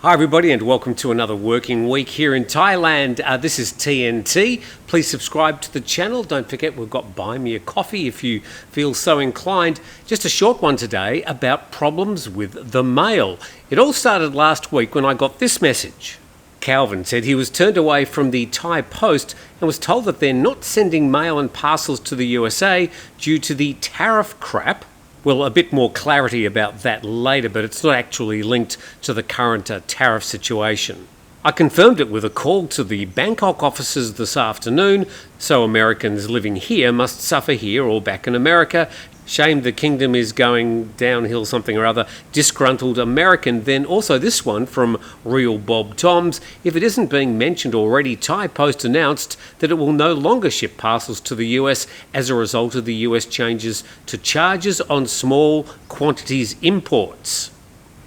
Hi everybody and welcome to another working week here in Thailand. This is TNT. Please subscribe to the channel. Don't forget we've got Buy Me a Coffee if you feel so inclined. Just a short one today about problems with the mail. It all started last week when I got this message. Calvin said he was turned away from the Thai Post and was told that they're not sending mail and parcels to the USA due to the tariff crap. Well, a bit more clarity about that later, but it's not actually linked to the current tariff situation. I confirmed it with a call to the Bangkok offices this afternoon, so Americans living here must suffer here or back in America. Shame the kingdom is going downhill something or other. Disgruntled American. Then also this one from Real Bob Toms. If it isn't being mentioned already, Thai Post announced that it will no longer ship parcels to the US as a result of the US changes to charges on small quantities imports.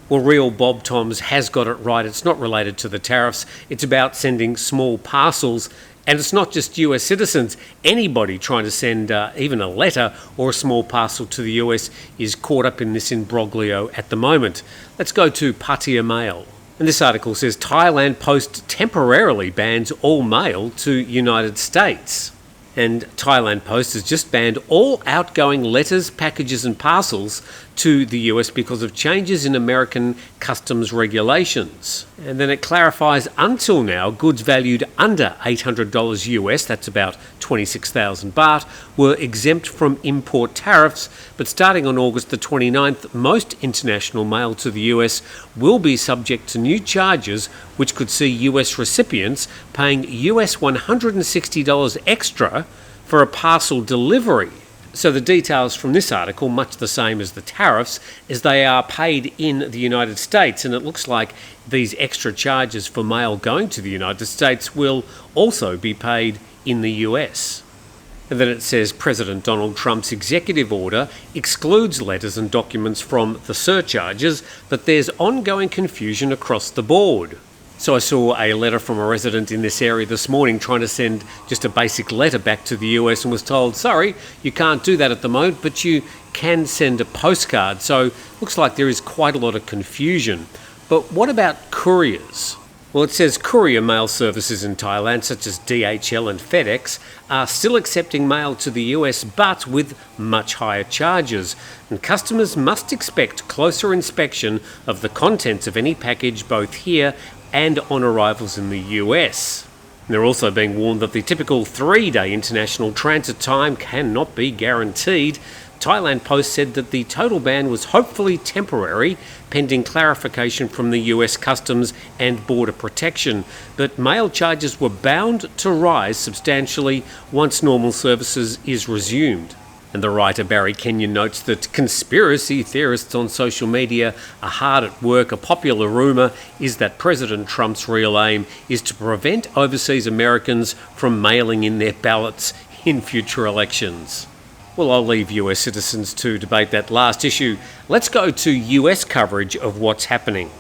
Well, Real Bob Toms has got it right. It's not related to the tariffs. It's about sending small parcels. And it's not just US citizens. Anybody trying to send even a letter or a small parcel to the US is caught up in this imbroglio at the moment. Let's go to Pattaya Mail. And this article says Thailand Post temporarily bans all mail to United States. And Thailand Post has just banned all outgoing letters, packages and parcels to the US because of changes in American customs regulations. And then it clarifies until now goods valued under $800 US, that's about 26,000 baht, were exempt from import tariffs, but starting on August the 29th, most international mail to the US will be subject to new charges which could see US recipients paying US $160 extra for a parcel delivery. So the details from this article, much the same as the tariffs, is they are paid in the United States, and it looks like these extra charges for mail going to the United States will also be paid in the US. And then it says President Donald Trump's executive order excludes letters and documents from the surcharges, but there's ongoing confusion across the board. So I saw a letter from a resident in this area this morning trying to send just a basic letter back to the US and was told, sorry, you can't do that at the moment, but you can send a postcard. So looks like there is quite a lot of confusion. But what about couriers? Well, it says courier mail services in Thailand, such as DHL and FedEx, are still accepting mail to the US, but with much higher charges. And customers must expect closer inspection of the contents of any package both here and on arrivals in the US. They're also being warned that the typical 3-day international transit time cannot be guaranteed. Thailand Post said that the total ban was hopefully temporary, pending clarification from the US Customs and Border Protection, but mail charges were bound to rise substantially once normal services is resumed. And the writer Barry Kenyon notes that conspiracy theorists on social media are hard at work. A popular rumour is that President Trump's real aim is to prevent overseas Americans from mailing in their ballots in future elections. Well, I'll leave US citizens to debate that last issue. Let's go to US coverage of what's happening.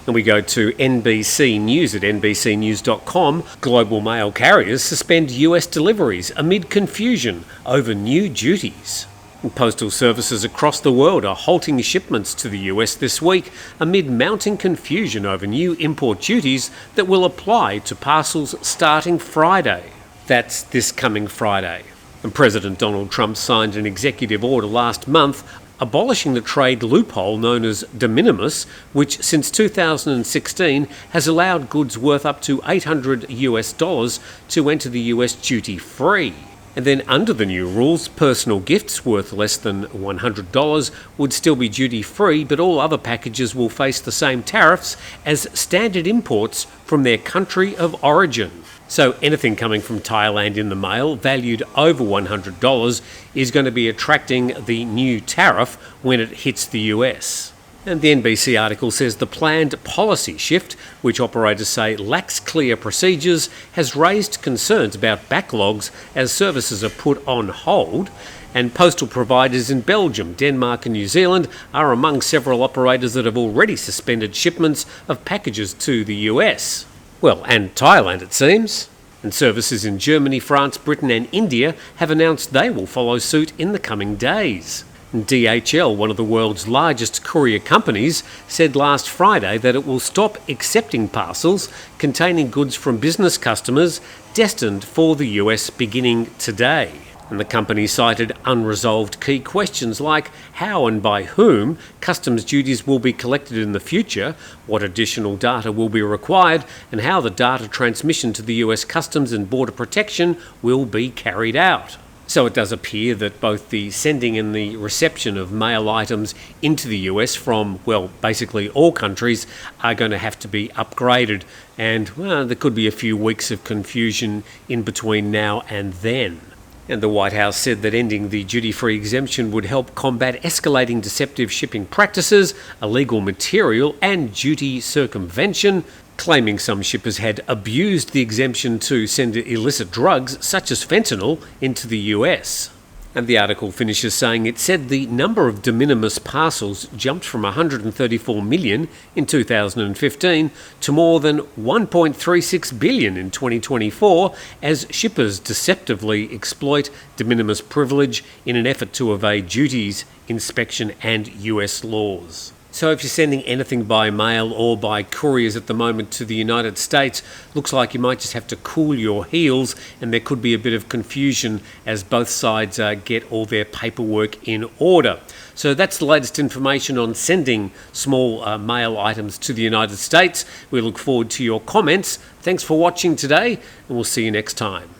And we go to NBC News at nbcnews.com. Global mail carriers suspend US deliveries amid confusion over new duties. And postal services across the world are halting shipments to the US this week amid mounting confusion over new import duties that will apply to parcels starting Friday. That's this coming Friday. And President Donald Trump signed an executive order last month abolishing the trade loophole known as de minimis, which since 2016 has allowed goods worth up to $800 US to enter the US duty-free. And then under the new rules, personal gifts worth less than $100 would still be duty-free, but all other packages will face the same tariffs as standard imports from their country of origin. So anything coming from Thailand in the mail valued over $100 is going to be attracting the new tariff when it hits the US. And the NBC article says the planned policy shift, which operators say lacks clear procedures, has raised concerns about backlogs as services are put on hold. And postal providers in Belgium, Denmark and New Zealand are among several operators that have already suspended shipments of packages to the US. Well, and Thailand, it seems. And services in Germany, France, Britain and India have announced they will follow suit in the coming days. DHL, one of the world's largest courier companies, said last Friday that it will stop accepting parcels containing goods from business customers destined for the US beginning today. And the company cited unresolved key questions like how and by whom customs duties will be collected in the future, what additional data will be required, and how the data transmission to the US Customs and Border Protection will be carried out. So it does appear that both the sending and the reception of mail items into the US from, well, basically all countries are going to have to be upgraded. And, well, there could be a few weeks of confusion in between now and then. And the White House said that ending the duty-free exemption would help combat escalating deceptive shipping practices, illegal material and duty circumvention, claiming some shippers had abused the exemption to send illicit drugs such as fentanyl into the US. And the article finishes saying it said the number of de minimis parcels jumped from 134 million in 2015 to more than 1.36 billion in 2024 as shippers deceptively exploit de minimis privilege in an effort to evade duties, inspection and US laws. So if you're sending anything by mail or by couriers at the moment to the United States, looks like you might just have to cool your heels, and there could be a bit of confusion as both sides get all their paperwork in order. So that's the latest information on sending small mail items to the United States. We look forward to your comments. Thanks for watching today, and we'll see you next time.